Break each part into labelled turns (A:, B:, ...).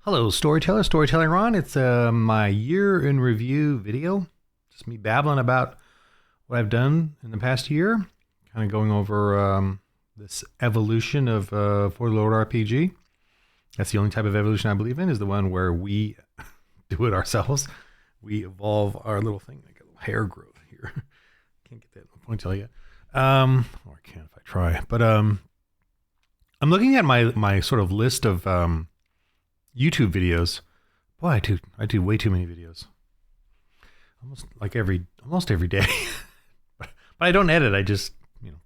A: Hello, Storyteller Ron. It's my year in review video. Just me babbling about what I've done in the past year. Kind of going over this evolution of For the Lord RPG. That's the only type of evolution I believe in, is the one where we do it ourselves. We evolve our little thing, like a little hair growth here. Can't get that ponytail yet. Or I can if I try. But I'm looking at my sort of list of YouTube videos. Boy, I do way too many videos. Almost every day. But I don't edit. I just,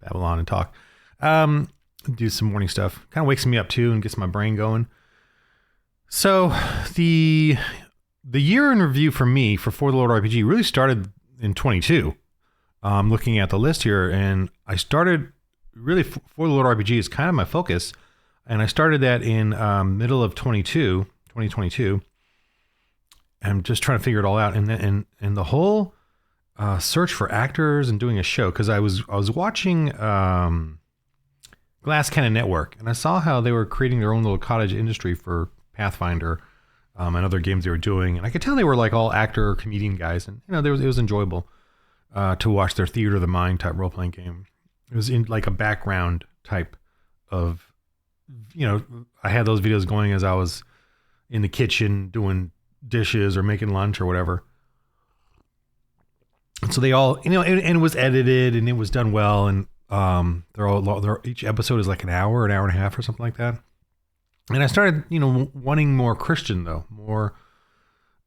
A: babble on and talk. Do some morning stuff. Kind of wakes me up too and gets my brain going. So the year in review for me for the Lord RPG really started in 22. I'm looking at the list here, and I started really For the Lord RPG is kind of my focus. And I started that in middle of 2022. I'm just trying to figure it all out. And the whole search for actors and doing a show, because I was watching Glass Cannon Network, and I saw how they were creating their own little cottage industry for Pathfinder and other games they were doing. And I could tell they were like all actor or comedian guys. And, it was enjoyable to watch their Theater of the Mind type role-playing game. It was in like a background type of, I had those videos going as I was in the kitchen doing dishes or making lunch or whatever. And so they all, and it was edited and it was done well. And each episode is like an hour and a half or something like that. And I started, wanting more Christian though, more,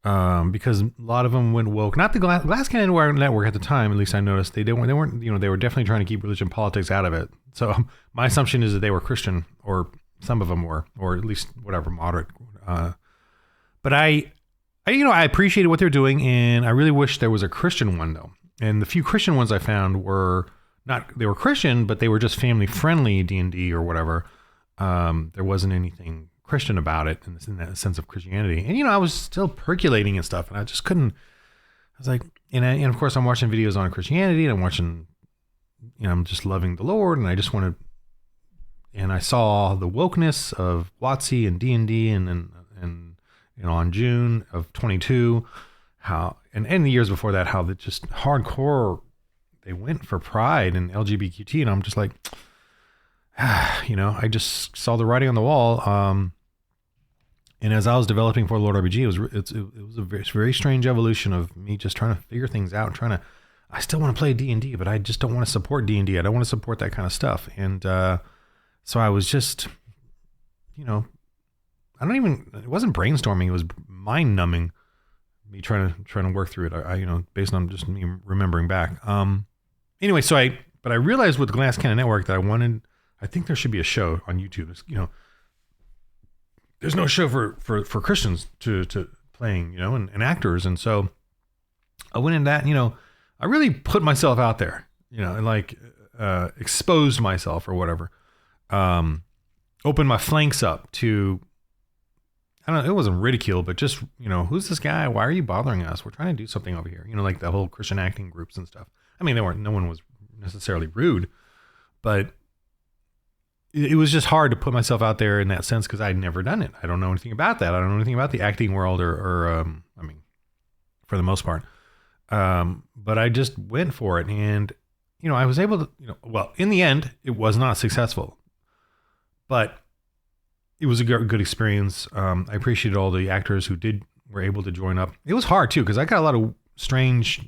A: because a lot of them went woke. Not the Glass Cannon Network at the time, at least I noticed they weren't, they were definitely trying to keep religion politics out of it. So my assumption is that they were Christian, or some of them were, or at least whatever, moderate. But I appreciated what they're doing, and I really wish there was a Christian one though. And the few Christian ones I found were they were Christian, but they were just family friendly D&D or whatever. There wasn't anything Christian about it in that sense of Christianity. And, I was still percolating and stuff, and I just couldn't, I was like, and of course I'm watching videos on Christianity, and I'm watching, I'm just loving the Lord, and I just wanted, and I saw the wokeness of WotC and D&D and on June of 22, how, and the years before that, how the just hardcore, they went for pride and LGBTQ, and I'm just like, I just saw the writing on the wall. And as I was developing For the Lord RPG, it was a very, very strange evolution of me just trying to figure things out, I still want to play D&D, but I just don't want to support D&D. I don't want to support that kind of stuff. And so I was just, it wasn't brainstorming. It was mind numbing, me trying to work through it. Based on just me remembering back. Anyway, but I realized with the Glass Cannon Network that I think there should be a show on YouTube. There's no show for Christians to playing, and actors. And so I went in that, I really put myself out there, and like exposed myself or whatever. Opened my flanks up to, I don't know, it wasn't ridicule, but just, who's this guy? Why are you bothering us? We're trying to do something over here. Like the whole Christian acting groups and stuff. I mean, no one was necessarily rude, but it was just hard to put myself out there in that sense, because I'd never done it. I don't know anything about that. I don't know anything about the acting world or for the most part. But I just went for it, and, I was able to, well, in the end, it was not successful, but it was a good experience. I appreciated all the actors who were able to join up. It was hard too, because I got a lot of strange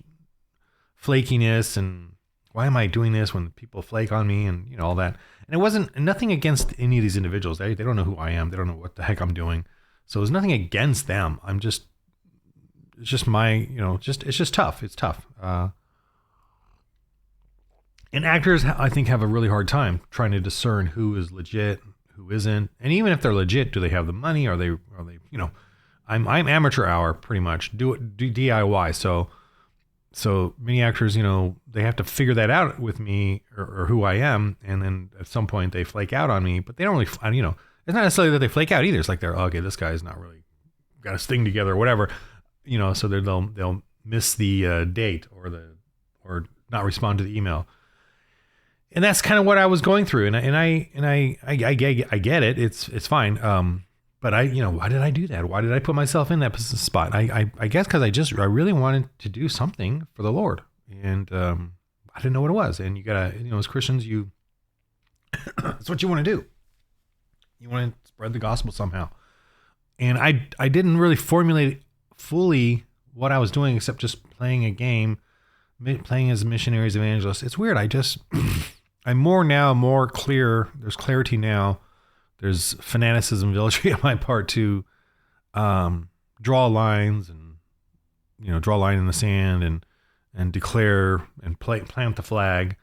A: flakiness and why am I doing this when people flake on me and, all that. And it wasn't nothing against any of these individuals. They don't know who I am. They don't know what the heck I'm doing. So it was nothing against them. It's just my, it's just tough. It's tough. And actors, I think, have a really hard time trying to discern who is legit, who isn't. And even if they're legit, do they have the money? Are they, I'm amateur hour pretty much, do DIY. So many actors, they have to figure that out with me or who I am. And then at some point they flake out on me, but they don't really, it's not necessarily that they flake out either. It's like okay, this guy's not really got his thing together or whatever, so they'll miss the date or not respond to the email. And that's kind of what I was going through. And I get it. It's fine. but why did I do that? Why did I put myself in that spot? I guess because I really wanted to do something for the Lord, and I didn't know what it was. And you gotta, as Christians, that's what you want to do. You want to spread the gospel somehow. And I didn't really formulate fully what I was doing except just playing a game, playing as missionaries, evangelists. It's weird. I'm more clear. There's clarity now. There's fanaticism, military on my part to draw lines and, draw a line in the sand and declare and plant the flag.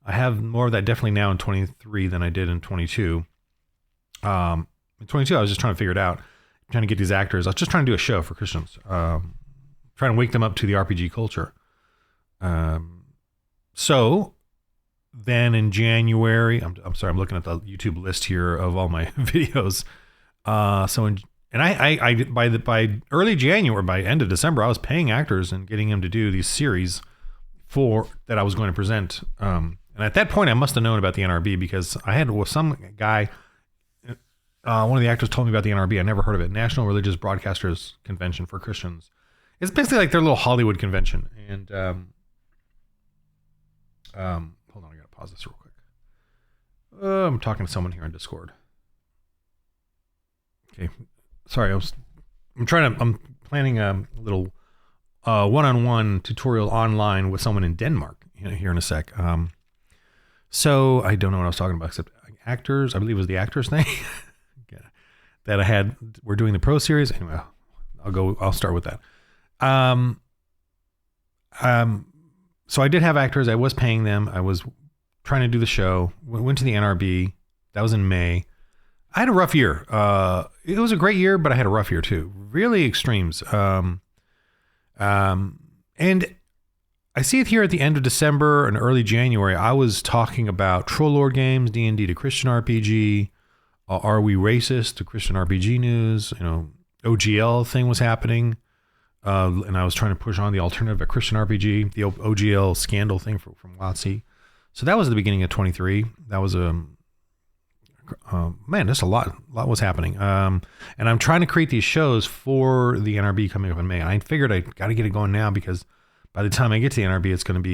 A: I have more of that definitely now in 23 than I did in 22. In 22, I was just trying to figure it out, trying to get these actors. I was just trying to do a show for Christians, trying to wake them up to the RPG culture. So then in January, I'm sorry, I'm looking at the YouTube list here of all my videos. By early January, by end of December, I was paying actors and getting them to do these series that I was going to present. And at that point, I must have known about the NRB because I had some guy, one of the actors told me about the NRB. I never heard of it. National Religious Broadcasters Convention for Christians. It's basically like their little Hollywood convention. And hold on, I gotta pause this real quick. I'm talking to someone here on Discord. Okay, sorry, I'm planning a little one-on-one tutorial online with someone in Denmark here in a sec. So I don't know what I was talking about except actors. I believe it was the actors thing that I had. We're doing the pro series. Anyway, I'll start with that. So I did have actors. I was paying them. I was trying to do the show. Went to the NRB. That was in May. I had a rough year. It was a great year, but I had a rough year too. Really extremes. And I see it here at the end of December and early January. I was talking about Troll Lord games, D&D to Christian RPG. Are we racist to Christian RPG news? OGL thing was happening. And I was trying to push on the alternative, a Christian RPG, the OGL scandal thing from WotC. So that was the beginning of 23. That was just a lot was happening. And I'm trying to create these shows for the NRB coming up in May. And I figured I got to get it going now because by the time I get to the NRB, it's going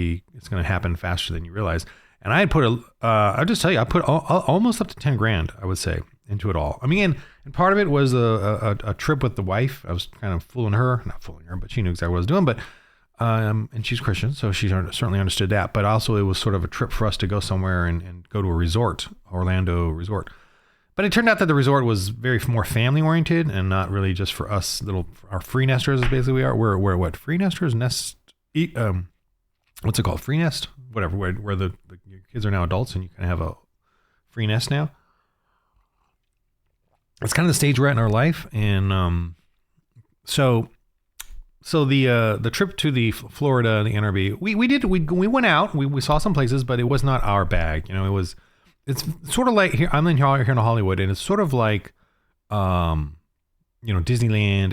A: to happen faster than you realize. And I had put I'll just tell you, I put almost up to 10 grand, I would say, into it all. I mean, and part of it was a trip with the wife. I was kind of not fooling her, but she knew exactly what I was doing. But and she's Christian, so she certainly understood that. But also, it was sort of a trip for us to go somewhere and go to a resort, Orlando resort. But it turned out that the resort was more family oriented and not really just for us our free nesters. Is basically we are. We're what, free nesters? What's it called? Free nest? Whatever. Where the your kids are now adults and you kind of have a free nest now. It's kind of the stage we're at in our life, and so the trip to the Florida, the NRB, we went out, we saw some places, but it was not our bag. It's sort of like here. I'm here in Hollywood, and it's sort of like Disneyland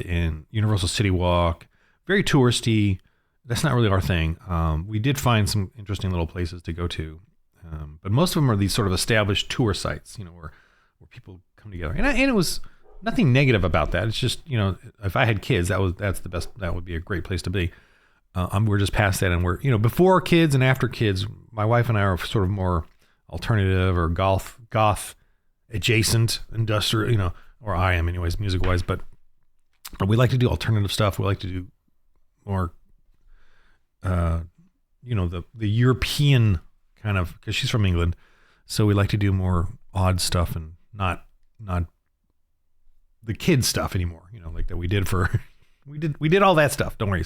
A: and Universal City Walk, very touristy. That's not really our thing. We did find some interesting little places to go to, but most of them are these sort of established tour sites, where people come together. And it was nothing negative about that. It's just, if I had kids, that's the best. That would be a great place to be. We're just past that, and we're before kids and after kids. My wife and I are sort of more alternative or goth adjacent, industrial, or I am anyways, music wise. But we like to do alternative stuff. We like to do more. The European kind of, because she's from England, so we like to do more odd stuff and not the kid stuff anymore. Like that we did we did all that stuff. Don't worry.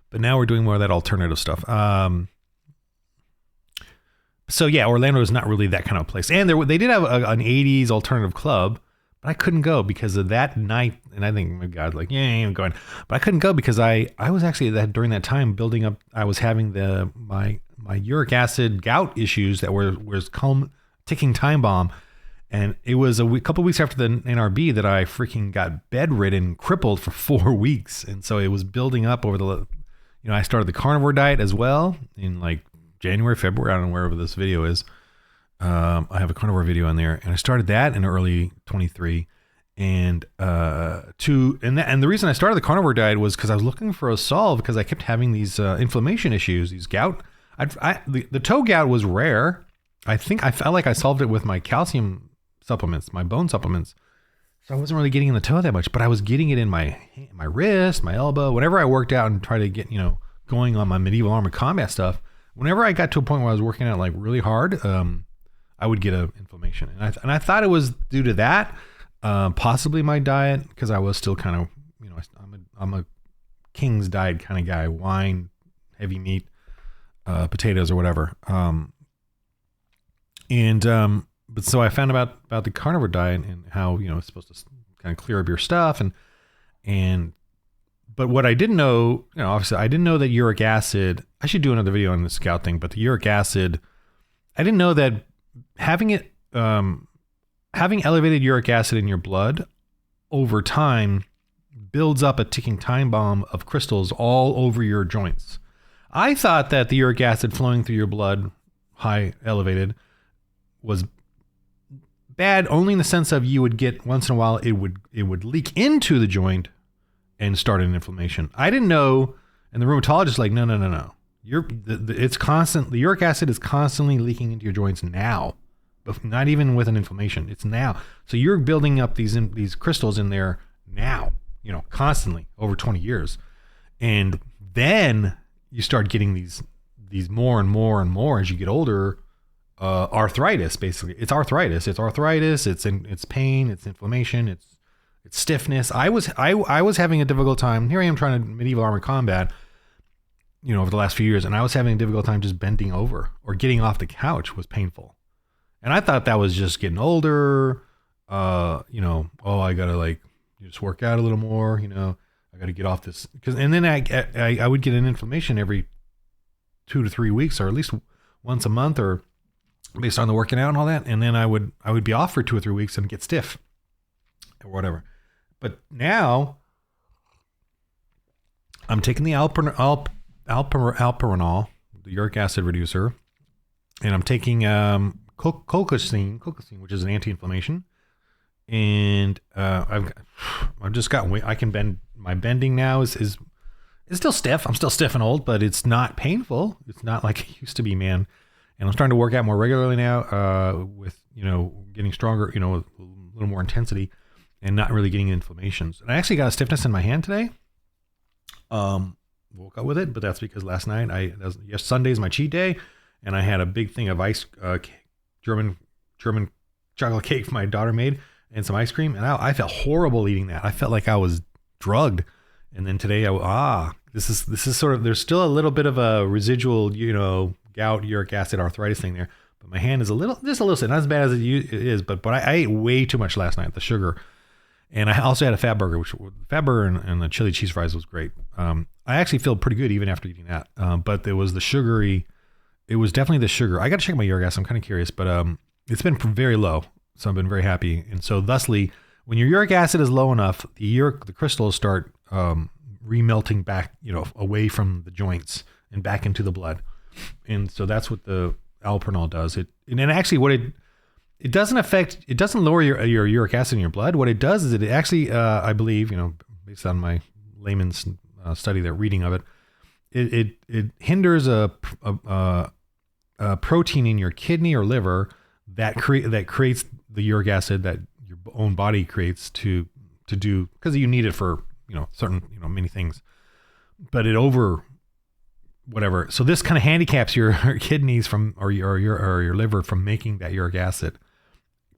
A: But now we're doing more of that alternative stuff. So yeah, Orlando is not really that kind of place. And they did have an 80s alternative club, but I couldn't go because of that night. And I think my God's like, yeah, I'm going, but I couldn't go because I was actually during that time building up. I was having my uric acid gout issues that was ticking time bomb. And it was a couple weeks after the NRB that I freaking got bedridden, crippled for 4 weeks. And so it was building up over I started the carnivore diet as well in like January, February. I don't know wherever this video is. I have a carnivore video on there, and I started that in early 23. And and the reason I started the carnivore diet was because I was looking for a solve because I kept having these inflammation issues, these gout. The toe gout was rare. I think I felt like I solved it with my calcium supplements, my bone supplements. So I wasn't really getting in the toe that much, but I was getting it in my wrist, my elbow, whenever I worked out and tried to get, going on my medieval armored combat stuff. Whenever I got to a point where I was working out like really hard, I would get an inflammation. And I thought it was due to that, possibly my diet, because I was still kind of, I'm a King's diet kind of guy, wine, heavy meat, potatoes or whatever. But so I found about the carnivore diet and how, it's supposed to kind of clear up your stuff. But what I didn't know, obviously I didn't know that uric acid, I should do another video on the gout thing, but the uric acid, I didn't know that having elevated uric acid in your blood over time builds up a ticking time bomb of crystals all over your joints. I thought that the uric acid flowing through your blood, high, elevated, was bad only in the sense of you would get once in a while it would leak into the joint and start an inflammation. I didn't know, and the rheumatologist like, no. It's constant. The uric acid is constantly leaking into your joints now, but not even with an inflammation. It's now. So you're building up these crystals in there now, constantly over 20 years, and then you start getting these more and more and more as you get older. Arthritis, basically. It's arthritis. It's pain. It's inflammation. It's stiffness. I was having a difficult time. Here I am trying to medieval armored combat, over the last few years, and I was having a difficult time just bending over or getting off the couch was painful. And I thought that was just getting older. I gotta just work out a little more. I gotta get off this and then I would get an inflammation every 2 to 3 weeks, or at least once a month, or based on the working out and all that. And then I would be off for 2 or 3 weeks and get stiff or whatever. But now I'm taking the alperenol, the uric acid reducer, and I'm taking colchicine, which is an anti-inflammation. And I've just got weight. I can bend. My bending now is still stiff. I'm still stiff and old, but it's not painful. It's not like it used to be, man. And I'm starting to work out more regularly now, with, getting stronger, with a little more intensity and not really getting inflammations. And I actually got a stiffness in my hand today. Woke up with it, but that's because last night Sunday is my cheat day, and I had a big thing of ice, German chocolate cake my daughter made and some ice cream. And I felt horrible eating that. I felt like I was drugged. And then today this is sort of, there's still a little bit of a residual, gout, uric acid, arthritis thing there, but my hand is just a little not as bad as it is, but I ate way too much last night, the sugar. And I also had a fat burger, and the chili cheese fries was great. I actually feel pretty good even after eating that. But it was it was definitely the sugar. I got to check my uric acid. I'm kind of curious, but it's been very low. So I've been very happy. And so thusly, when your uric acid is low enough, the crystals start remelting back, away from the joints and back into the blood. And so that's what the alperenol does. It doesn't lower your uric acid in your blood. What it does is it actually, I believe, based on my layman's study, that reading of it, it hinders a protein in your kidney or liver that creates the uric acid that your own body creates to do, because you need it for certain many things, but it whatever. So this kind of handicaps your kidneys from or your liver from making that uric acid,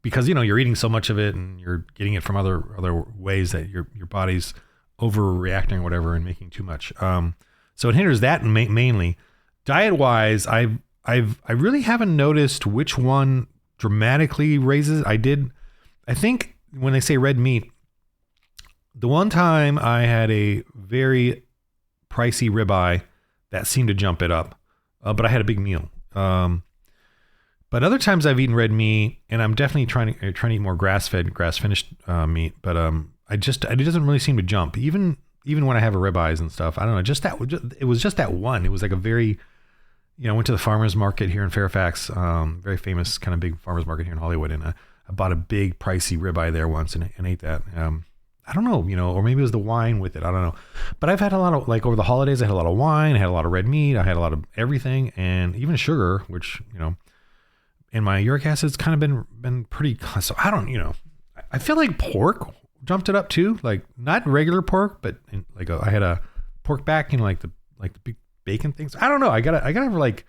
A: because you're eating so much of it and you're getting it from other ways that your body's overreacting or whatever and making too much. So it hinders that mainly. Diet wise, I really haven't noticed which one dramatically raises. I think when they say red meat, the one time I had a very pricey ribeye that seemed to jump it up, but I had a big meal. But other times I've eaten red meat, and I'm definitely trying to eat more grass-fed, grass-finished meat. But it doesn't really seem to jump, even when I have a ribeyes and stuff. I don't know. It was just that one. It was like a very, I went to the farmers market here in Fairfax, very famous kind of big farmers market here in Hollywood, and I I bought a big pricey ribeye there once and ate that. I don't know, or maybe it was the wine with it. I don't know. But I've had a lot of, like over the holidays, I had a lot of wine, I had a lot of red meat, I had a lot of everything, and even sugar, which, and my uric acid's kind of been pretty, so I don't, I feel like pork jumped it up too. Like not regular pork, but I had a pork back, like the big bacon things. I don't know. I gotta like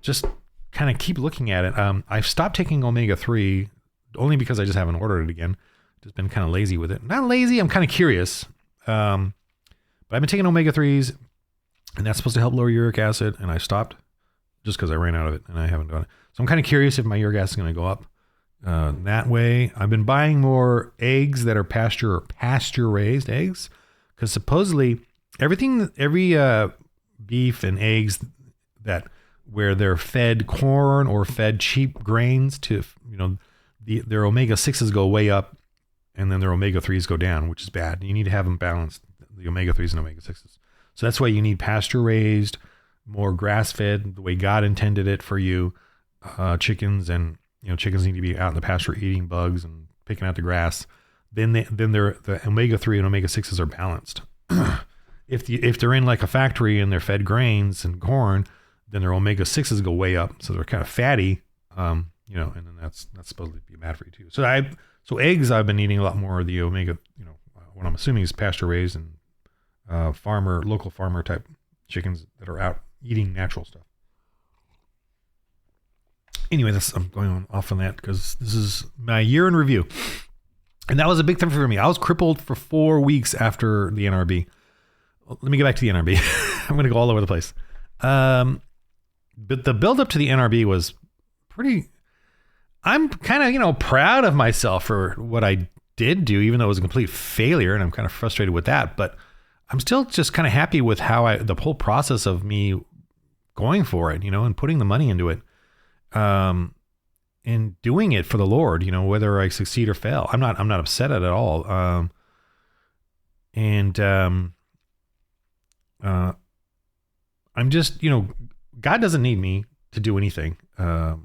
A: just kind of keep looking at it. I've stopped taking omega-3 only because I just haven't ordered it again. Just been kind of lazy with it. Not lazy. I'm kind of curious. But I've been taking omega-3s and that's supposed to help lower uric acid. And I stopped just because I ran out of it and I haven't done it. So I'm kind of curious if my uric acid is going to go up that way. I've been buying more eggs that are pasture raised eggs because supposedly every beef and eggs where they're fed corn or fed cheap grains to, their omega-6s go way up and then their omega-3s go down, which is bad. You need to have them balanced, the omega-3s and omega-6s. So that's why you need pasture raised, more grass fed, the way God intended it for you, chickens. And, chickens need to be out in the pasture eating bugs and picking out the grass. Then the omega-3 and omega-6s are balanced. If they're in like a factory and they're fed grains and corn, then their omega-6s go way up. So they're kind of fatty, and then that's supposed to be bad for you too. So eggs, I've been eating a lot more of the omega, what I'm assuming is pasture raised and local farmer type chickens that are out eating natural stuff. Anyway, I'm going off on that because this is my year in review. And that was a big thing for me. I was crippled for 4 weeks after the NRB. Let me get back to the NRB. I'm going to go all over the place. But the build up to the NRB was pretty, I'm kind of, proud of myself for what I did do, even though it was a complete failure. And I'm kind of frustrated with that, but I'm still just kind of happy with how the whole process of me going for it, and putting the money into it, and doing it for the Lord, whether I succeed or fail. I'm not upset at it at all. I'm just, God doesn't need me to do anything. And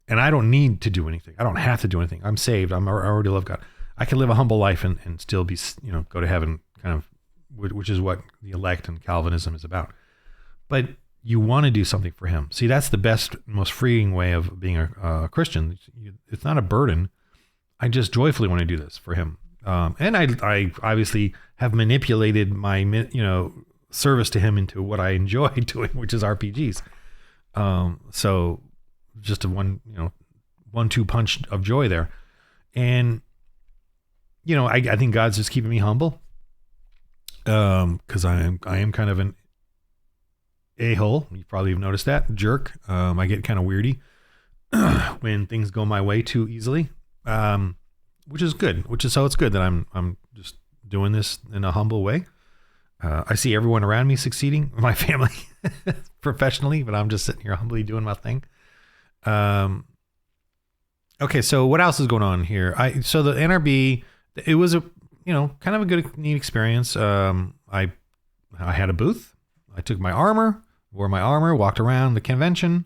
A: I don't need to do anything. I don't have to do anything. I'm saved. I already love God. I can live a humble life and still be, go to heaven, kind of, which is what the elect and Calvinism is about. But you want to do something for him. See, that's the best, most freeing way of being a Christian. It's not a burden. I just joyfully want to do this for him. And I obviously have manipulated my, service to him into what I enjoy doing, which is RPGs. So just a 1-2 punch of joy there. And, I think God's just keeping me humble. Cause I am kind of an a-hole. You probably have noticed that, jerk. I get kind of weirdy when things go my way too easily. Which is good, so it's good that I'm just doing this in a humble way. I see everyone around me succeeding, my family professionally, but I'm just sitting here humbly doing my thing. Okay. So what else is going on here? So the NRB, it was a, kind of a good, neat experience. I had a booth. I took my armor, wore my armor, walked around the convention,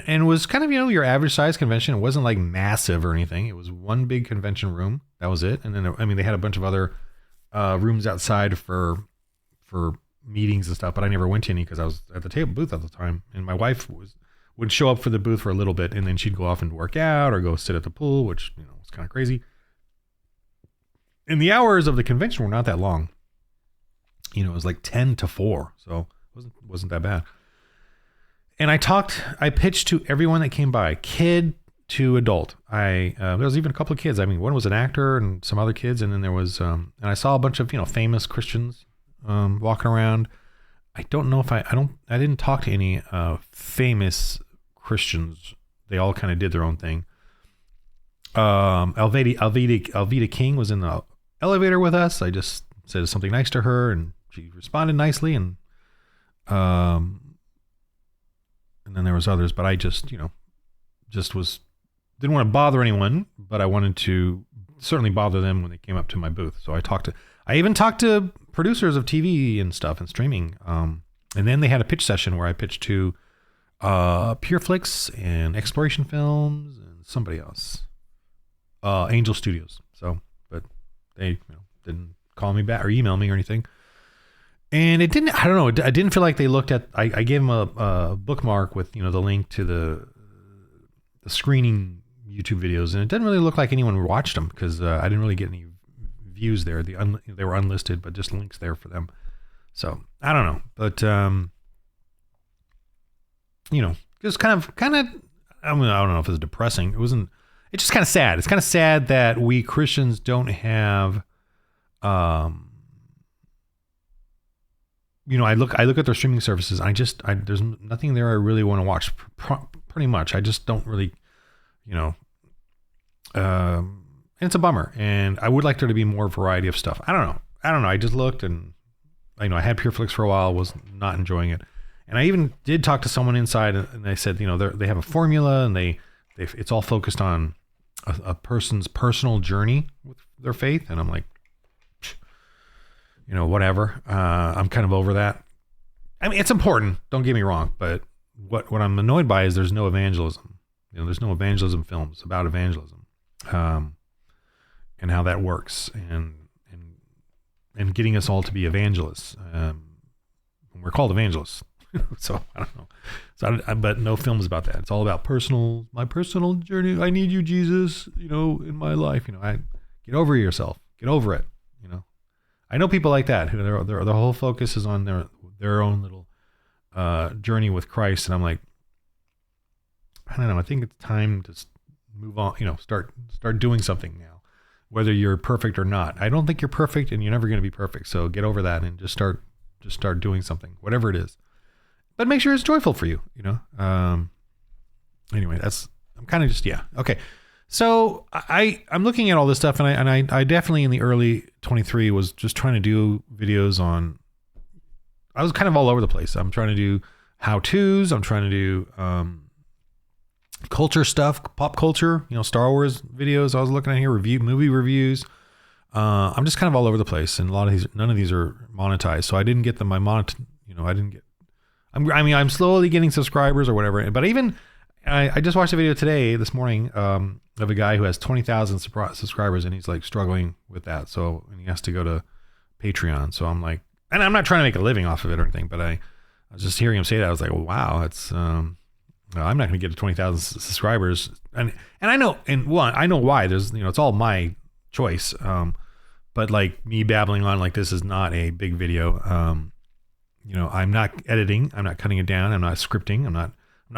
A: and it was kind of, your average size convention. It wasn't like massive or anything. It was one big convention room. That was it. And then, they had a bunch of other rooms outside for meetings and stuff, but I never went to any because I was at the table booth at the time. And my wife would show up for the booth for a little bit, and then she'd go off and work out or go sit at the pool, which, was kind of crazy. And the hours of the convention were not that long. It was like 10 to 4. So it wasn't that bad. And I pitched to everyone that came by, kid to adult. There was even a couple of kids. One was an actor and some other kids. And then there was, and I saw a bunch of, famous Christians, walking around. I don't know if I didn't talk to any, famous Christians. They all kind of did their own thing. Alveda King was in the elevator with us. I just said something nice to her and she responded nicely. And then there was others, but I just, didn't want to bother anyone, but I wanted to certainly bother them when they came up to my booth. So I even talked to producers of TV and stuff and streaming. And then they had a pitch session where I pitched to PureFlix and Exploration Films and somebody else. Angel Studios. So, but they didn't call me back or email me or anything. And it didn't, I don't know, I didn't feel like they looked at, I gave them a bookmark with, the link to the screening YouTube videos, and it didn't really look like anyone watched them because I didn't really get any views there. They were unlisted, but just links there for them. So I don't know, but just kind of, I don't know if it was depressing. It's just kind of sad. It's kind of sad that we Christians don't have, I look at their streaming services. There's nothing there I really want to watch. Pretty much, I just don't really, and it's a bummer. And I would like there to be more variety of stuff. I don't know. I just looked, and I had PureFlix for a while, was not enjoying it. And I even did talk to someone inside, and they said, they have a formula, and it's all focused on a person's personal journey with their faith. And I'm like, whatever. I'm kind of over that. I mean, it's important. Don't get me wrong, but what I'm annoyed by is there's no evangelism. There's no evangelism films about evangelism, and how that works, and getting us all to be evangelists. We're called evangelists, so I don't know. But no films about that. It's all about my personal journey. I need you, Jesus. In my life. I get over yourself. Get over it. I know people like that who their whole focus is on their own little journey with Christ, and I'm like, I don't know. I think it's time to move on. Start doing something now, whether you're perfect or not. I don't think you're perfect, and you're never going to be perfect. So get over that and just start doing something, whatever it is. But make sure it's joyful for you. Anyway, I'm kind of just okay. So I'm looking at all this stuff, and I definitely in the early 23 was just trying to do videos on. I was kind of all over the place. I'm trying to do how-tos. I'm trying to do culture stuff, pop culture. Star Wars videos. I was looking at here, movie reviews. I'm just kind of all over the place, and none of these are monetized. So I didn't get them. I didn't get. I'm slowly getting subscribers or whatever. But even I just watched a video this morning. Of a guy who has 20,000 subscribers, and he's like struggling with that. So, and he has to go to Patreon. So I'm like, and I'm not trying to make a living off of it or anything, but I was just hearing him say that. I was like, well, wow, that's, I'm not going to get to 20,000 subscribers. And I know, I know why. There's, it's all my choice. But like me babbling on like this is not a big video. I'm not editing. I'm not cutting it down. I'm not scripting. I'm not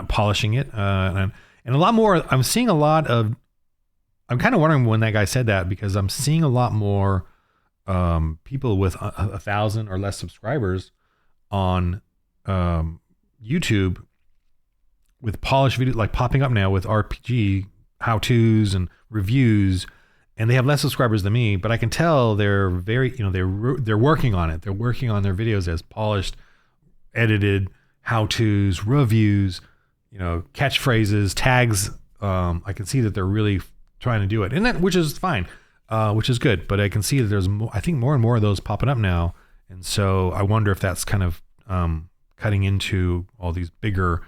A: polishing it. And a lot more, I'm seeing a lot of, I'm kind of wondering when that guy said that, because I'm seeing a lot more people with 1,000 or less subscribers on YouTube with polished video, like popping up now with RPG how-tos and reviews, and they have less subscribers than me, but I can tell they're very, they're working on it. They're working on their videos as polished, edited how-tos, reviews, catchphrases, tags. I can see that they're really trying to do it, and which is fine, which is good. But I can see that there's I think more and more of those popping up now, and so I wonder if that's kind of cutting into all these bigger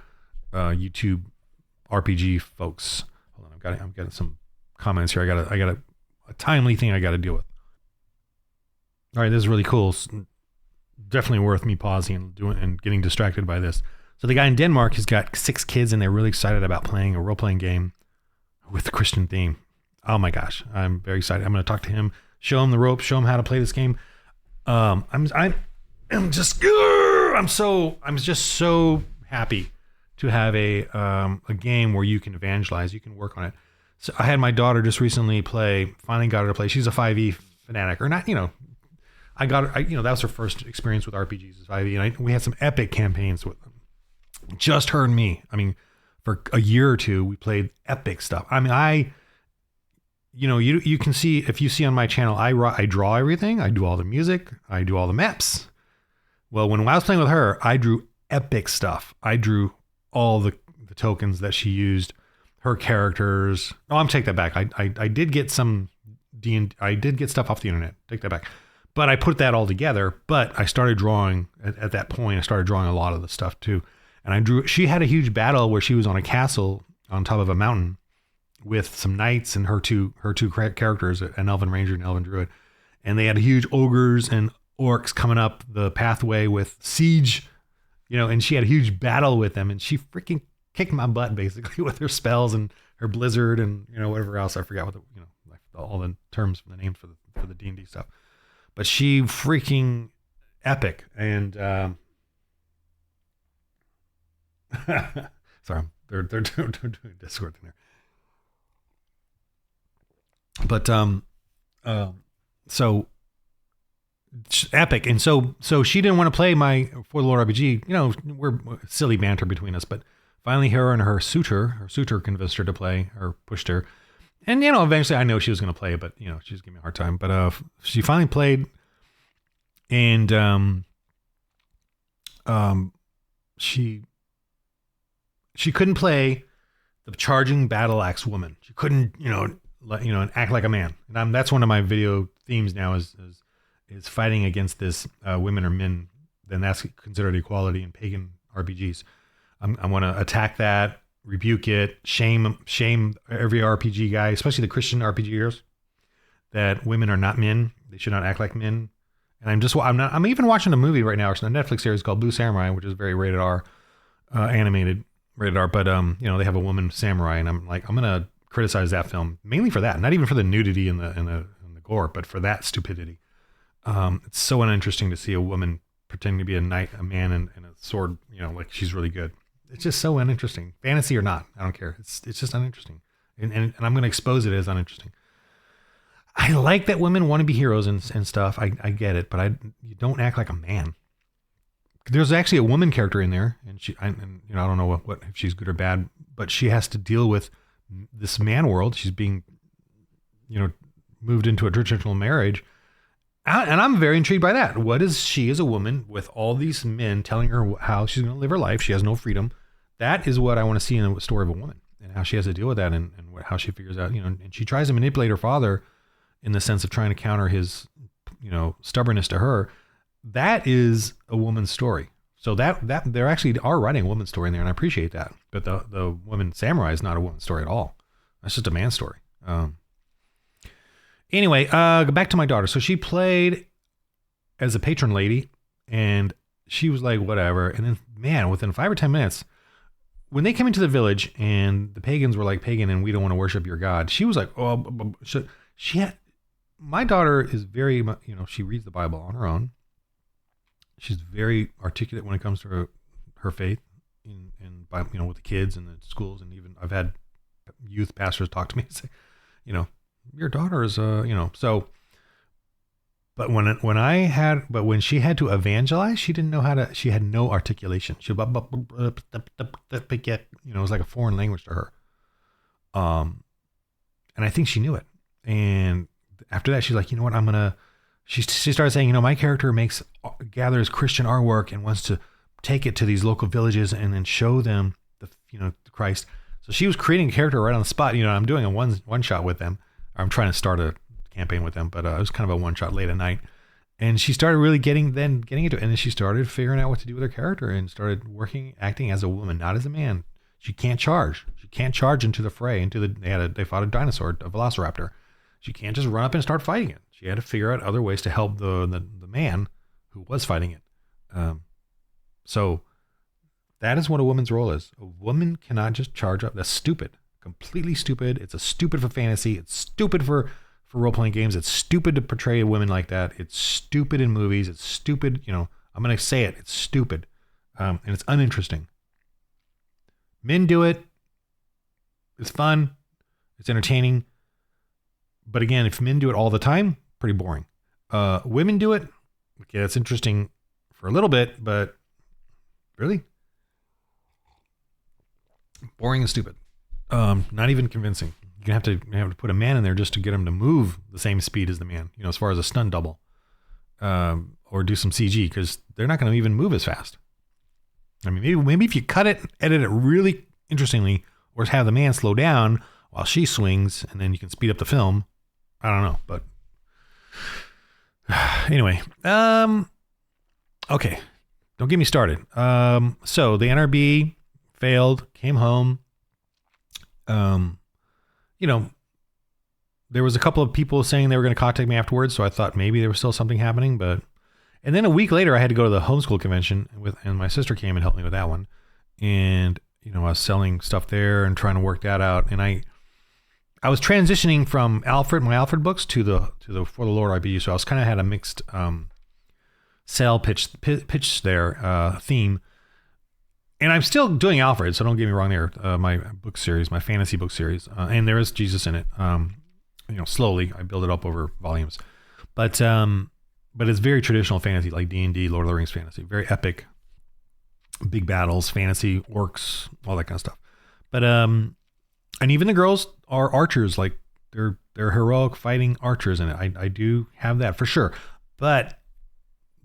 A: YouTube RPG folks. Hold on, I'm getting some comments here. I got a timely thing I got to deal with. All right, this is really cool. It's definitely worth me pausing and getting distracted by this. So the guy in Denmark, he's got 6 kids, and they're really excited about playing a role-playing game with a Christian theme. Oh my gosh, I'm very excited. I'm going to talk to him, show him the ropes, show him how to play this game. I'm just so happy to have a game where you can evangelize, you can work on it. So I had my daughter just recently finally got her to play. She's a 5e fanatic, or not, that was her first experience with RPGs is 5e, and we had some epic campaigns with them. Just her and me. I mean, for a year or two, we played epic stuff. I mean, you can see, if you see on my channel, I draw everything. I do all the music. I do all the maps. Well, when I was playing with her, I drew epic stuff. I drew all the tokens that she used, her characters. Oh, I'm take that back. I did get some I did get stuff off the internet. Take that back. But I put that all together. But I started drawing at that point. I started drawing a lot of the stuff too. And she had a huge battle where she was on a castle on top of a mountain with some knights and her two characters, an elven ranger and elven druid, and they had huge ogres and orcs coming up the pathway with siege, and she had a huge battle with them, and she freaking kicked my butt basically with her spells and her blizzard and whatever else. I forgot what like all the terms, the names for the D&D stuff, but she freaking epic. And sorry, they're doing Discord in there. But so epic, and so she didn't want to play my For the Lord RPG. We're silly banter between us, but finally, her and her suitor convinced her to play, or pushed her, and eventually I know she was going to play, but she was giving me a hard time. But she finally played, and she couldn't play the charging battle axe woman. She couldn't, act like a man. And that's one of my video themes now is fighting against this women or men. Then that's considered equality in pagan RPGs. I want to attack that, rebuke it, shame every RPG guy, especially the Christian RPGers, that women are not men. They should not act like men. And I'm even watching a movie right now. It's a Netflix series called Blue Samurai, which is very rated R, animated rated R. But they have a woman samurai, and I'm gonna criticize that film mainly for that, not even for the nudity and the gore, but for that stupidity. It's so uninteresting to see a woman pretending to be a knight, a man, and a sword. Like she's really good. It's just so uninteresting, fantasy or not. I don't care. It's just uninteresting, and I'm gonna expose it as uninteresting. I like that women want to be heroes and stuff. I get it, but you don't act like a man. There's actually a woman character in there, and I don't know what if she's good or bad, but she has to deal with this man world. She's being, moved into a traditional marriage, and I'm very intrigued by that. What is she as a woman with all these men telling her how she's going to live her life? She has no freedom. That is what I want to see in the story of a woman, and how she has to deal with that, and how she figures out, and she tries to manipulate her father in the sense of trying to counter his, stubbornness to her. That is a woman's story. So that there actually are writing a woman's story in there, and I appreciate that. But the woman samurai is not a woman's story at all. That's just a man's story. Anyway, back to my daughter. So she played as a patron lady, and she was like, whatever. And then, man, within 5 or 10 minutes, when they came into the village and the pagans were like, pagan, and we don't want to worship your God, she was like, oh, my daughter is very, she reads the Bible on her own. She's very articulate when it comes to her faith, with the kids and the schools, and even I've had youth pastors talk to me and say, your daughter is, so. But when she had to evangelize, she didn't know how to. She had no articulation. She, it was like a foreign language to her. And I think she knew it. And after that, she's like, you know what, she started saying, my character gathers Christian artwork and wants to take it to these local villages and then show them Christ. So she was creating a character right on the spot. I'm doing a one shot with them. I'm trying to start a campaign with them, but it was kind of a one shot late at night. And she started really getting into it. And then she started figuring out what to do with her character and started acting as a woman, not as a man. She can't charge. She can't charge into the fray. They fought a dinosaur, a velociraptor. She can't just run up and start fighting it. She had to figure out other ways to help the man who was fighting it. So that is what a woman's role is. A woman cannot just charge up. That's stupid. Completely stupid. It's stupid for fantasy. It's stupid for role-playing games. It's stupid to portray women like that. It's stupid in movies. It's stupid. I'm going to say it. It's stupid. And it's uninteresting. Men do it. It's fun. It's entertaining. But again, if men do it all the time, pretty boring. Women do it. Okay, that's interesting for a little bit, but really? Boring and stupid. Not even convincing. You have to put a man in there just to get him to move the same speed as the man, as far as a stunt double. Or do some CG, because they're not going to even move as fast. I mean, maybe if you cut it, edit it really interestingly, or have the man slow down while she swings, and then you can speed up the film. I don't know, but anyway, okay, don't get me started. So the NRB failed, came home, you know, there was a couple of people saying they were going to contact me afterwards. So I thought maybe there was still something happening, and then a week later I had to go to the homeschool convention and my sister came and helped me with that one. And, you know, I was selling stuff there and trying to work that out. And I was transitioning from my Alfred books to the For the Lord IBU. So I was kind of had a mixed, sale pitch there, theme. And I'm still doing Alfred, so don't get me wrong there. My book series, my fantasy book series, and there is Jesus in it. You know, slowly I build it up over volumes, but it's very traditional fantasy, like D&D, Lord of the Rings fantasy, very epic, big battles, fantasy, orcs, all that kind of stuff. But and even the girls are archers, like they're heroic fighting archers in it. I do have that for sure, but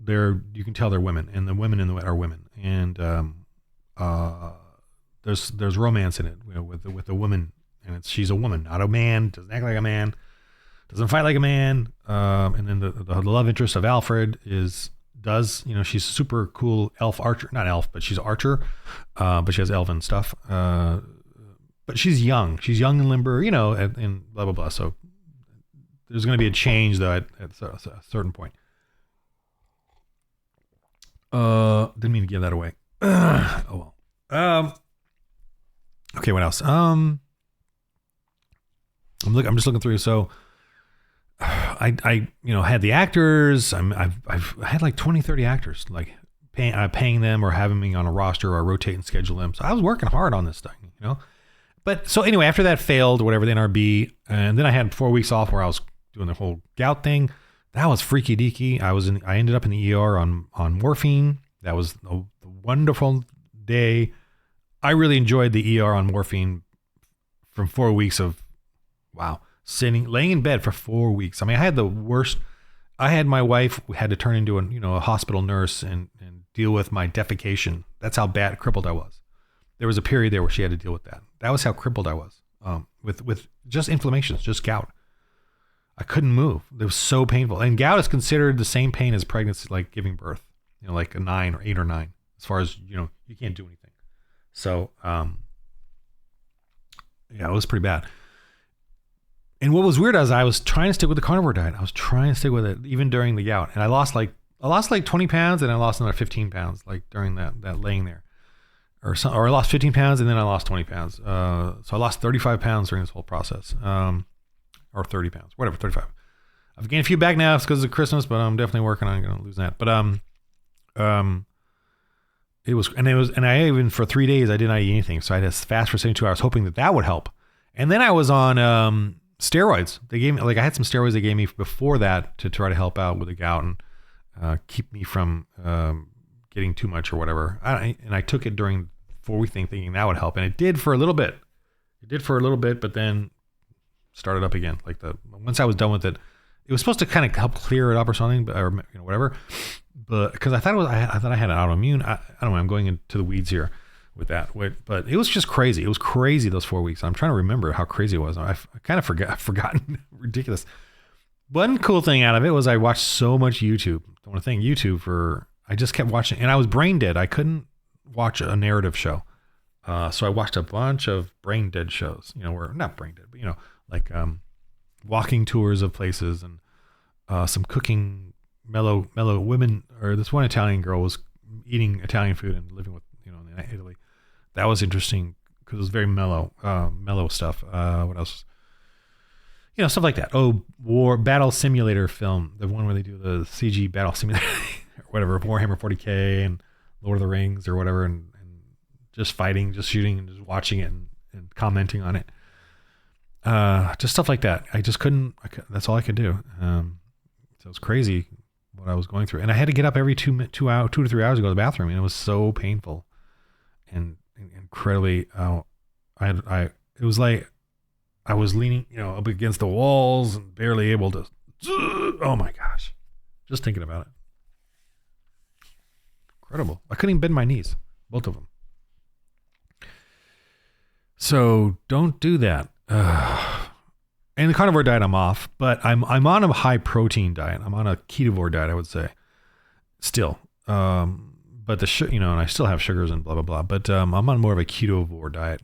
A: you can tell they're women, and the women in it are women, and there's romance in it, you know, with a woman, and she's a woman, not a man, doesn't act like a man, doesn't fight like a man. And then the love interest of Alfred does, you know, she's a super cool elf archer, not elf, but she's an archer, but she has elven stuff. But she's young and limber, you know, and blah, blah, blah. So there's going to be a change though at a certain point. Didn't mean to give that away. Oh well. Okay, what else? I'm just looking through. So I you know, had the actors. I've had like 20, 30 actors, like paying them or having me on a roster or rotate and schedule them. So I was working hard on this thing, you know. But so anyway, after that failed, whatever, the NRB, and then I had 4 weeks off where I was doing the whole gout thing. That was freaky deaky. I ended up in the ER on morphine. That was a wonderful day. I really enjoyed the ER on morphine from 4 weeks of, wow, laying in bed for 4 weeks. I mean, I had the worst. I had my wife had to turn into a hospital nurse and deal with my defecation. That's how bad crippled I was. There was a period there where she had to deal with that. That was how crippled I was, with just inflammations, just gout. I couldn't move. It was so painful. And gout is considered the same pain as pregnancy, like giving birth, you know, like a 9 or 8 or 9, as far as, you know, you can't do anything. So, yeah, it was pretty bad. And what was weird is I was trying to stick with the carnivore diet. I was trying to stick with it even during the gout. And I lost like 20 pounds and I lost another 15 pounds, like during that laying there. Or I lost 15 pounds and then I lost 20 pounds. So I lost 35 pounds during this whole process. Or 30 pounds, whatever, 35. I've gained a few back now because of Christmas, but I'm definitely working on going to lose that. But and I even for 3 days I did not eat anything, so I had to fast for 72 hours, hoping that would help. And then I was on steroids. They gave me, like, I had some steroids they gave me before that to try to help out with the gout and keep me from getting too much or whatever. And I took it during 4-week thing, thinking that would help, and it did for a little bit. But then started up again. Like once I was done with it, it was supposed to kind of help clear it up or something, or you know, whatever. But because I thought I had an autoimmune. I don't know. I'm going into the weeds here with that. But it was just crazy. It was crazy those 4 weeks. I'm trying to remember how crazy it was. I kind of I've forgotten. Ridiculous. One cool thing out of it was I watched so much YouTube. I want to thank YouTube for. I just kept watching, and I was brain dead. I couldn't watch a narrative show, so I watched a bunch of brain dead shows. You know, where not brain dead, but you know, like walking tours of places and some cooking. Mellow women, or this one Italian girl was eating Italian food and living with, you know, in Italy. That was interesting because it was very mellow stuff. What else? You know, stuff like that. Oh, battle simulator film, the one where they do the CG battle simulator, or whatever, Warhammer 40K and Lord of the Rings or whatever, and just fighting, just shooting, and just watching it and commenting on it. Just stuff like that. I just couldn't. That's all I could do. So it was crazy what I was going through, and I had to get up every 2 to 3 hours to go to the bathroom, and it was so painful and incredibly. It was like I was leaning, you know, up against the walls and barely able to. Oh my gosh, just thinking about it, incredible. I couldn't even bend my knees, both of them. So don't do that. And the carnivore diet I'm off, but I'm on a high protein diet. I'm on a ketovore diet, I would say, still. But you know, and I still have sugars and blah blah blah. But I'm on more of a ketovore diet.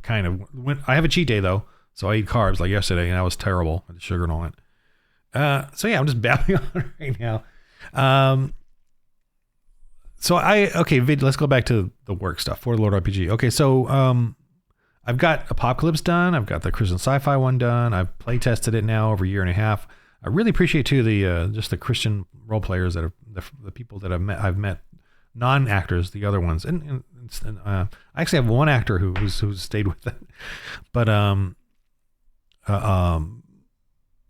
A: Kind of. When I have a cheat day though, So I eat carbs like yesterday, and that was terrible. I had sugar and all that. So yeah, I'm just babbling on right now. Let's go back to the work stuff for Lord RPG. Okay, so I've got Apocalypse done. I've got the Christian Sci-Fi one done. I've play tested it now over a year and a half. I really appreciate too just the Christian role players that have the people that I've met, non-actors, the other ones, and I actually have one actor who's stayed with it, but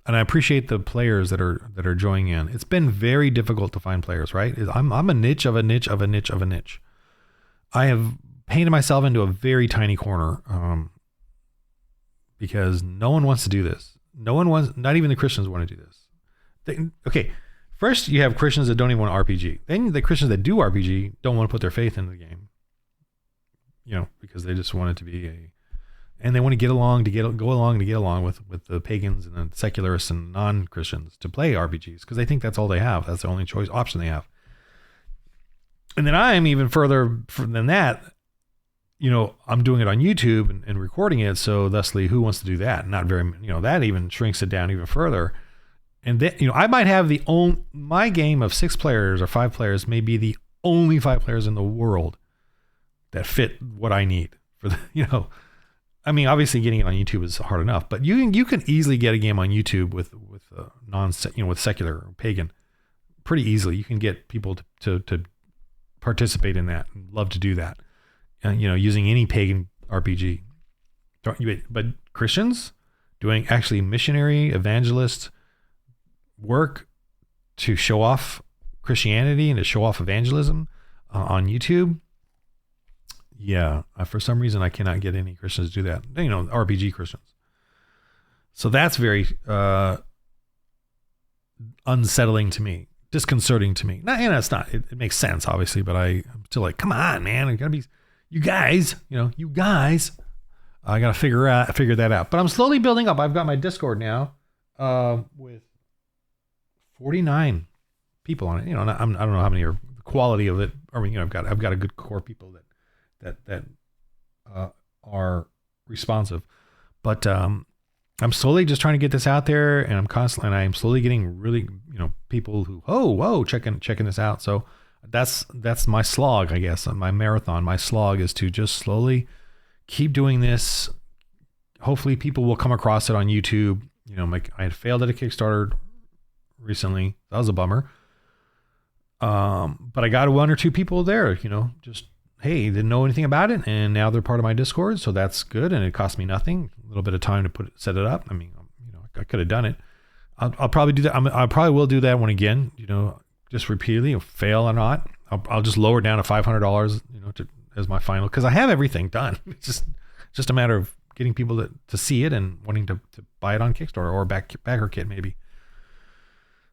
A: and I appreciate the players that are joining in. It's been very difficult to find players, right? I'm a niche of a niche of a niche of a niche. I have painted myself into a very tiny corner because no one wants to do this. Not even the Christians want to do this. First you have Christians that don't even want RPG. Then the Christians that do RPG don't want to put their faith into the game, because they just want it to be and they want to get along with the pagans and the secularists and non-Christians to play RPGs because they think that's all they have. That's the only option they have. And then I'm even further than that. I'm doing it on YouTube and recording it. So thusly, who wants to do that? Not very, that even shrinks it down even further. And then, I might have my game of 6 players or 5 players may be the only 5 players in the world that fit what I need for the, obviously getting it on YouTube is hard enough, but you can easily get a game on YouTube with with secular or pagan pretty easily. You can get people to participate in that and love to do that. Using any pagan RPG. But Christians doing actually missionary evangelist work to show off Christianity and to show off evangelism on YouTube. Yeah, for some reason I cannot get any Christians to do that. RPG Christians. So that's very unsettling to me, disconcerting to me. It's not. It makes sense, obviously, but I'm still like, come on, man, it gotta be. You guys, I got to figure that out. But I'm slowly building up. I've got my Discord now with 49 people on it. I don't know how many are the quality of it. I've got a good core people that are responsive. But I'm slowly just trying to get this out there, and I am slowly getting really, people who checking this out. So that's my slog, I guess. My marathon, my slog is to just slowly keep doing this. Hopefully people will come across it on YouTube. I had failed at a Kickstarter recently. That was a bummer. But I got 1 or 2 people there, just, hey, didn't know anything about it. And now they're part of my Discord. So that's good. And it cost me nothing, a little bit of time to set it up. I could have done it. I'll probably do that. I probably will do that one again, just repeatedly, fail or not. I'll just lower it down to $500, as my final, because I have everything done. It's just a matter of getting people to see it and wanting to buy it on Kickstarter or backer kit maybe.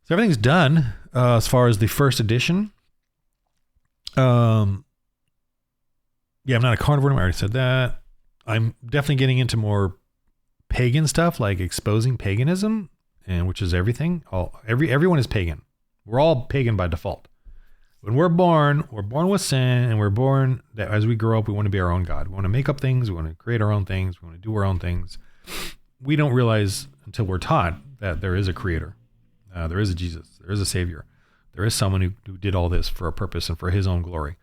A: So everything's done as far as the first edition. I'm not a carnivore. I already said that. I'm definitely getting into more pagan stuff, like exposing paganism, and which is everything. Everyone is pagan. We're all pagan by default. When we're born with sin, and we're born that as we grow up, we want to be our own God. We want to make up things. We want to create our own things. We want to do our own things. We don't realize until we're taught that there is a creator. There is a Jesus. There is a savior. There is someone who did all this for a purpose and for his own glory.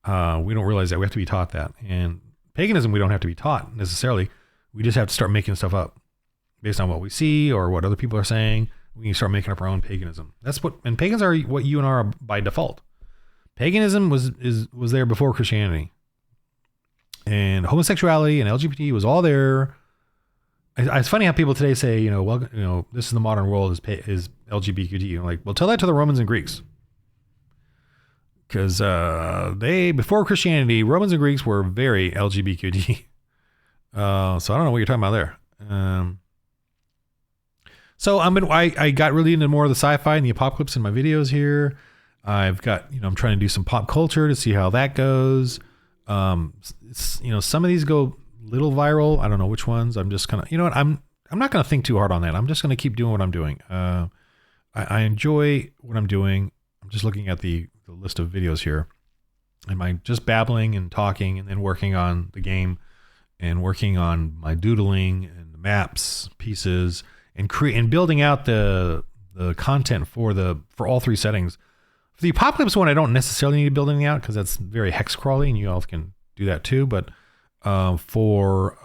A: We don't realize that. We have to be taught that. And paganism, we don't have to be taught necessarily. We just have to start making stuff up based on what we see or what other people are saying. We can start making up our own paganism. And pagans are what you and I are by default. Paganism was there before Christianity, and homosexuality and LGBT was all there. It's funny how people today say, this is the modern world is LGBTQ. Like, well, tell that to the Romans and Greeks, because before Christianity, Romans and Greeks were very LGBTQ. So I don't know what you're talking about there. So I got really into more of the sci-fi and the apocalypse in my videos here. I've got, I'm trying to do some pop culture to see how that goes. Some of these go little viral. I don't know which ones. I'm just kind of, I'm not going to think too hard on that. I'm just going to keep doing what I'm doing. I enjoy what I'm doing. I'm just looking at the list of videos here. Am I just babbling and talking and then working on the game? and working on my doodling and the maps pieces and building out the content for all 3 settings. For the Apocalypse one, I don't necessarily need building out because that's very hex crawly, and you all can do that too. But for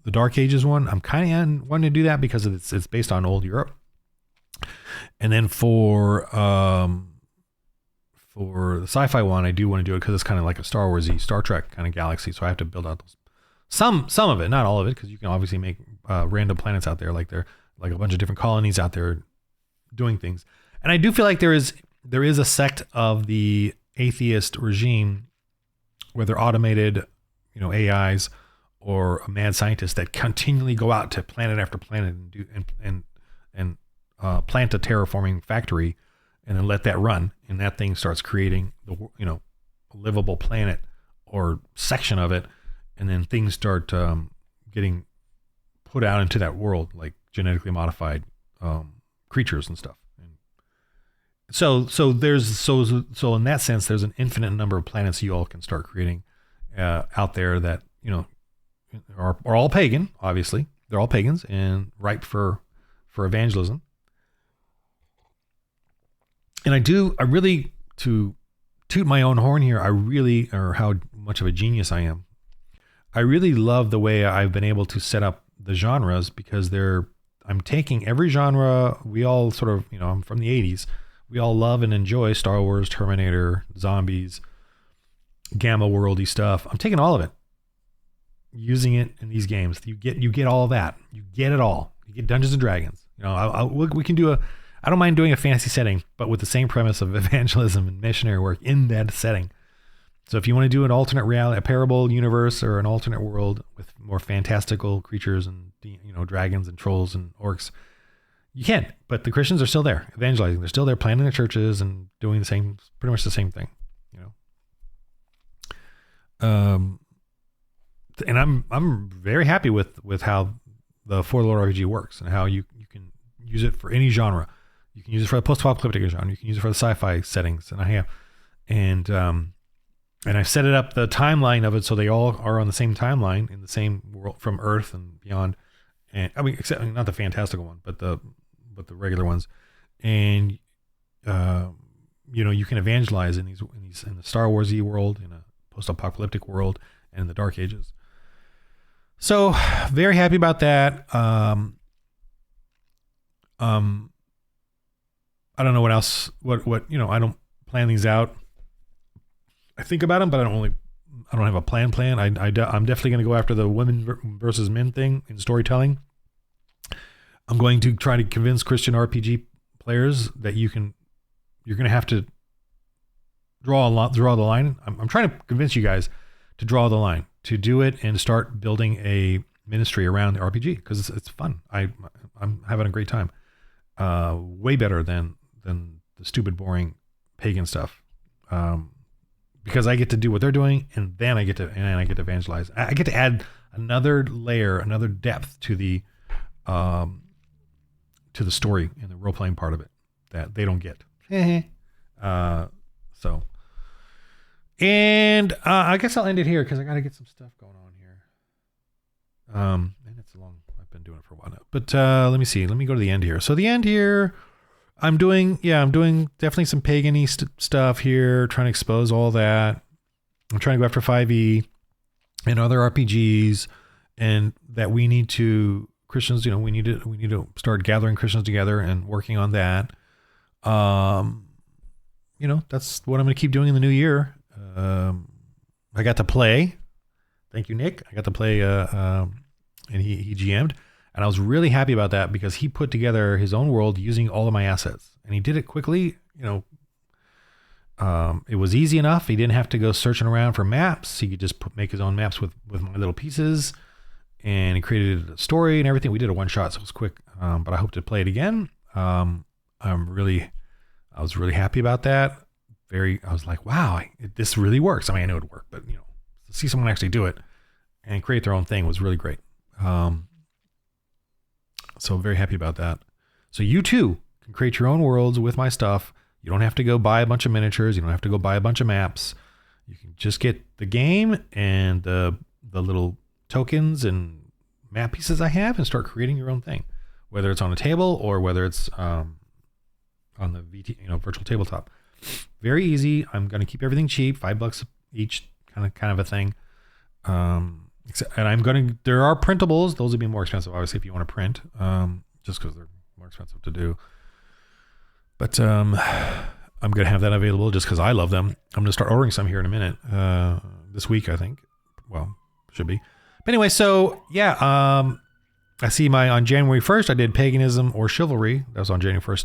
A: the Dark Ages one, I'm kind of wanting to do that because it's based on old Europe. And then for the sci-fi one, I do want to do it because it's kind of like a Star Wars-y, Star Trek kind of galaxy. So I have to build out some of it, not all of it, because you can obviously make random planets out there, like they're like a bunch of different colonies out there doing things. And I do feel like there is a sect of the atheist regime where they're automated, AIs or a mad scientist that continually go out to planet after planet and plant a terraforming factory and then let that run, and that thing starts creating a livable planet or section of it, and then things start getting put out into that world, like genetically modified creatures and stuff. And so in that sense, there's an infinite number of planets you all can start creating out there that are all pagan. Obviously, they're all pagans and ripe for evangelism. And I really, to toot my own horn here, or how much of a genius I am, I really love the way I've been able to set up the genres, because I'm taking every genre. We all sort of, I'm from the 80s. We all love and enjoy Star Wars, Terminator, zombies, gamma worldy stuff. I'm taking all of it, using it in these games. You get all of that. You get it all. You get Dungeons and Dragons. We can do I don't mind doing a fantasy setting, but with the same premise of evangelism and missionary work in that setting. So if you want to do an alternate reality, a parable universe, or an alternate world with more fantastical creatures and dragons and trolls and orcs, you can. But the Christians are still there evangelizing. They're still there planting their churches and doing pretty much the same thing. And I'm very happy with how the For the Lord RPG works and how you can use it for any genre. You can use it for the post-apocalyptic genre. You can use it for the sci-fi settings, and I've set it up, the timeline of it, so they all are on the same timeline in the same world from Earth and beyond. And except not the fantastical one, but the regular ones. And you can evangelize in the Star Wars-y world, in a post-apocalyptic world, and in the Dark Ages. So very happy about that. I don't know what else. What I don't plan these out. I think about them, but I don't have a plan. I'm definitely going to go after the women versus men thing in storytelling. I'm going to try to convince Christian RPG players that you're going to have to draw the line. I'm trying to convince you guys to draw the line, to do it, and start building a ministry around the RPG, because it's fun. I'm having a great time. Way better than the stupid, boring pagan stuff. Because I get to do what they're doing, and then I get to evangelize. I get to add another layer, another depth to the story and the role playing part of it that they don't get. I guess I'll end it here because I got to get some stuff going on here. And I've been doing it for a while now. But let me see. Let me go to the end here. So the end here, I'm doing definitely some pagan-y stuff here, trying to expose all that. I'm trying to go after 5e and other RPGs, and that Christians, we need to start gathering Christians together and working on that. That's what I'm going to keep doing in the new year. I got to play. Thank you, Nick. I got to play, and he GM'd. And I was really happy about that because he put together his own world using all of my assets, and he did it quickly. It was easy enough. He didn't have to go searching around for maps. He could just make his own maps with my little pieces, and he created a story and everything. We did a one shot, so it was quick. But I hope to play it again. I was really happy about that. I was like, wow, this really works. I mean, I know it worked, but to see someone actually do it and create their own thing was really great. So I'm very happy about that. So you too can create your own worlds with my stuff. You don't have to go buy a bunch of miniatures. You don't have to go buy a bunch of maps. You can just get the game and the little tokens and map pieces I have and start creating your own thing, whether it's on a table or whether it's on the virtual tabletop. Very easy. I'm going to keep everything cheap, $5 each, kind of a thing. And there are printables. Those would be more expensive, obviously, if you want to print, just because they're more expensive to do. But I'm going to have that available just because I love them. I'm going to start ordering some here in a minute, this week, I think. Well, should be. But anyway, so yeah, I see on January 1st, I did Paganism or Chivalry. That was on January 1st,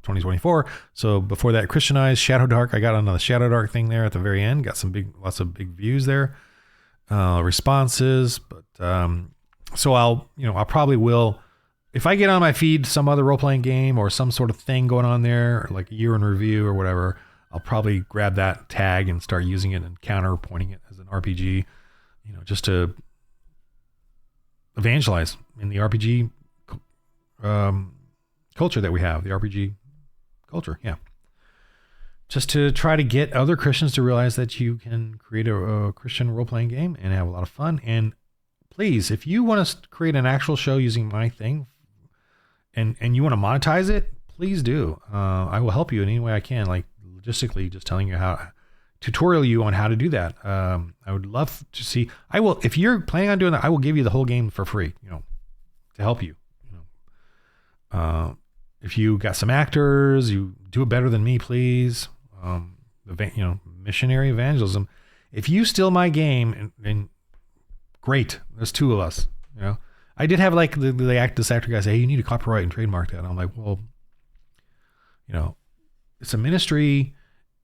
A: 2024. So before that, Christianized, Shadow Dark. I got on the Shadow Dark thing there at the very end. Got lots of big views there, responses. But so I'll probably will, if I get on my feed some other role-playing game or some sort of thing going on there, like a year in review or whatever, I'll probably grab that tag and start using it and counterpointing it as an RPG, just to evangelize in the RPG culture that we have, the RPG culture. Yeah. Just to try to get other Christians to realize that you can create a Christian role-playing game and have a lot of fun. And please, if you want to create an actual show using my thing and you want to monetize it, please do. I will help you in any way I can, like logistically, just telling you tutorial you on how to do that. I would love to see. If you're planning on doing that, I will give you the whole game for free, to help you. If you got some actors, you do it better than me, please. Missionary evangelism. If you steal my game, and great, there's two of us. I did have like this actor guy say, hey, you need to copyright and trademark that. And I'm like, well, it's a ministry.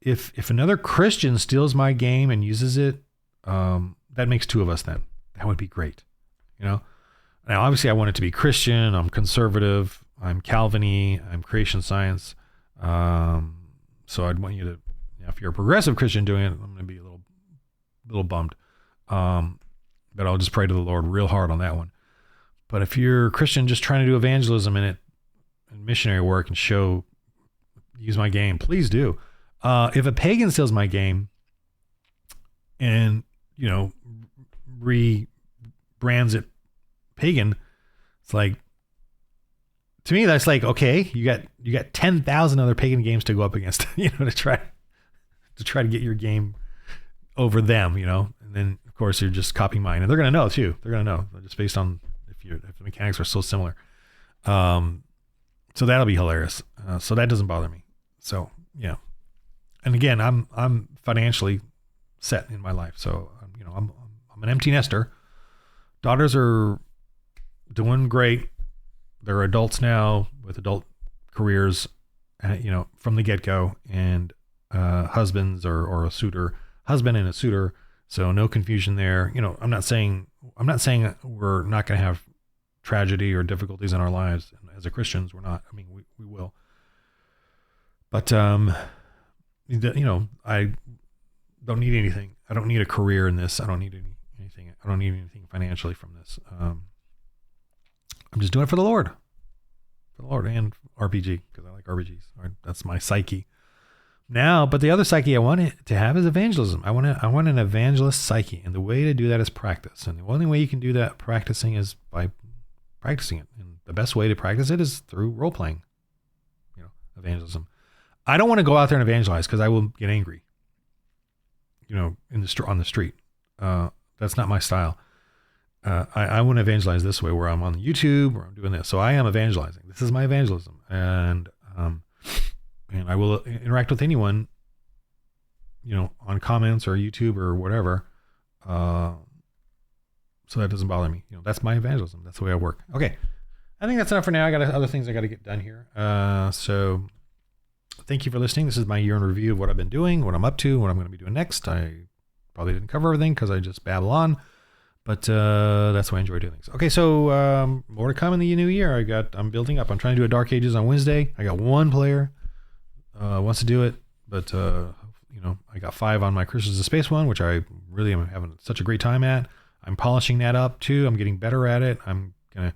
A: If another Christian steals my game and uses it, that makes two of us then. That would be great. Now, obviously I want it to be Christian. I'm conservative. I'm Calvin-y. I'm creation science. So I'd want you to, if you're a progressive Christian doing it, I'm going to be a little bummed. But I'll just pray to the Lord real hard on that one. But if you're a Christian just trying to do evangelism in it and missionary work and use my game, please do. If a pagan steals my game and, rebrands it pagan, it's like, to me, that's like, okay, you got 10,000 other pagan games to go up against, to try to get your game over them, and then of course you're just copying mine, and they're going to know too. They're going to know just based on if the mechanics are so similar. So that'll be hilarious. So that doesn't bother me. So yeah. And again, I'm financially set in my life. So, I'm an empty nester. Daughters are doing great. They're adults now with adult careers, from the get-go, and husbands or a suitor, husband and a suitor. So no confusion there. I'm not saying we're not going to have tragedy or difficulties in our lives. And as a Christians, we're not. I mean, we will. But I don't need anything. I don't need a career in this. I don't need anything. I don't need anything financially from this. I'm just doing it for the Lord, and RPG, because I like RPGs. That's my psyche now. But the other psyche I want it to have is evangelism. I want an evangelist psyche, and the way to do that is practice. And the only way you can do that practicing is by practicing it. And the best way to practice it is through role playing. Evangelism. I don't want to go out there and evangelize because I will get angry. On the street. That's not my style. I want to evangelize this way, where I'm on YouTube, or I'm doing this. So I am evangelizing. This is my evangelism, and I will interact with anyone, on comments or YouTube or whatever. So that doesn't bother me. That's my evangelism. That's the way I work. Okay, I think that's enough for now. I got other things I got to get done here. So thank you for listening. This is my year in review of what I've been doing, what I'm up to, what I'm going to be doing next. I probably didn't cover everything because I just babble on. But that's why I enjoy doing things. Okay, so more to come in the new year. I'm building up. I'm trying to do a Dark Ages on Wednesday. I got one player wants to do it, but I got 5 on my Christians of Space one, which I really am having such a great time at. I'm polishing that up too. I'm getting better at it. I'm gonna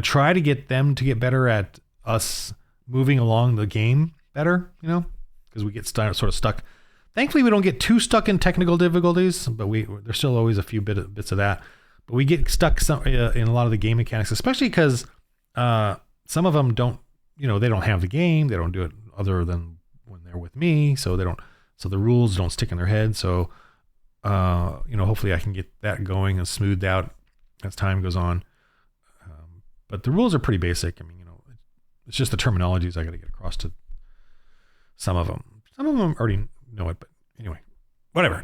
A: try to get them to get better at us moving along the game better. Because we get sort of stuck Thankfully, we don't get too stuck in technical difficulties, but there's still always a few bits of that. But we get stuck in a lot of the game mechanics, especially because some of them don't, they don't have the game. They don't do it other than when they're with me, so they don't. So the rules don't stick in their head. So, hopefully I can get that going and smoothed out as time goes on. But the rules are pretty basic. I mean, it's just the terminologies I got to get across to some of them. Some of them already know it, but anyway, whatever.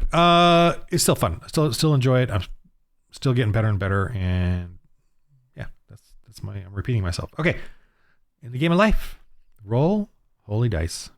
A: It's still fun. I still enjoy it. I'm still getting better and better. And yeah, I'm repeating myself. Okay. In the game of life, roll holy dice.